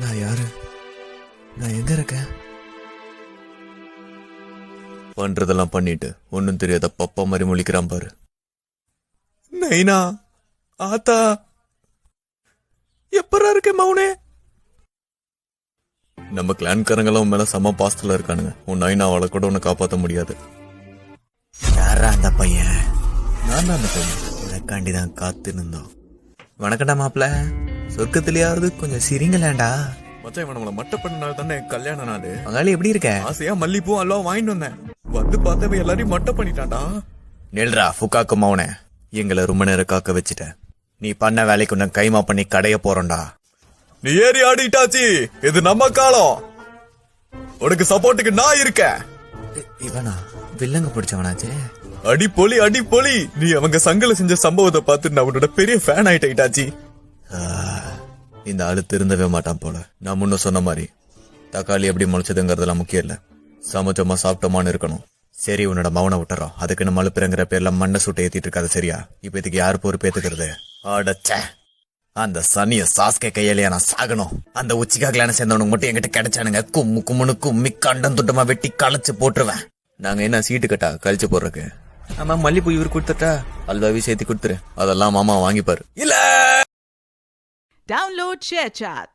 நான் யாரு? நான் எங்க இருக்கேன்? பண்றதெல்லாம் பண்ணிட்டு ஒன்னும் தெரியாத பப்பா மாதிரி முழிக்கிறான் பாரு. நைனா, ஆத்தா, எப்பரா இருக்க மௌனே? நம்ம கிளான்காரங்கெல்லாம் மேல செம பாஸ்டல இருக்கானுங்க. உன் நைனாவால கூட உன்னை காப்பாற்ற முடியாது. யாரா அந்த பையன்? நான் தான் அந்த பையன். உனக்காண்டிதான் காத்து இருந்தோம். வணக்கடா மாப்ள. சொர்க்கத்திலேயாவது கொஞ்சம் சிரிங்களாண்டா. மச்சான், இவன் நம்மள மட்ட பண்ண நாள் தானே கல்யாண நாள். பங்காளி எப்படி இருக்க? ஆசையா மல்லிப்பூ எல்லாம் வாங்கிட்டு வந்தேன். வந்து பார்த்தவன் எல்லாரையும் மட்ட பண்ணிட்டான்டா. நெல்ரா ஃபுக்காக்கு மௌனே, எங்களை ரொம்ப நேரம் காக்க வச்சுட்ட. நீ பண்ண வேலைக்கு உன்னை கைமா பண்ணி கடைய போறோம்டா. நீ ஏறி ஆடிட்டாச்சு. இது நம்ம காலம். உனக்கு சப்போர்ட்டுக்கு நான் இருக்கேன். இவனா வில்லங்க பிடிச்சவனாச்சே. அடி பொலி, அடி பொலி. நீ அவங்க சங்கல செஞ்ச சம்பவத்தை பார்த்து நான் உன்னோட பெரிய ஃபேன் ஆயிட்டாச்சி. இந்த ஆளு திருந்தவே மாட்டான் போல. நான் முன்ன சொன்ன மாதிரி தக்காளி எப்படி முளைச்சதுங்கிறதெல்லாம் முக்கியம் இல்ல, சமைச்சோமா சாப்பிட்டோமான்னு இருக்கணும். சரி, உன்னோட மௌன விட்டுறோம். அதுக்குன்னு மழுப்புறங்கிற பேர்ல மண்ணை சுட்ட ஏத்திட்டு இருக்காது, சரியா? இப்ப இதுக்கு யாரு பொறுப்பு ஏத்துக்கிறது? அடச்ச, அந்த சனிய சாஸ்கே கையிலேயே நான் சாகணும். அந்த உச்சிக்காக்கலான சேர்ந்தவனுக்கு மட்டும் என்கிட்ட கிடைச்சானுங்க, கும்மு கும்முன்னு கும்மி கண்டம் துட்டமா வெட்டி களைச்சு போட்டுருவேன். நாங்க என்ன சீட்டு கட்டா கழிச்சு போடுறக்கு? ஆமா, மல்லிப்பூ இவரு கொடுத்துட்டா அல்வாவி சேர்த்து கொடுத்துரு. அதெல்லாம் மாமா வாங்கிப்பாரு. இல்ல. Download ShareChat.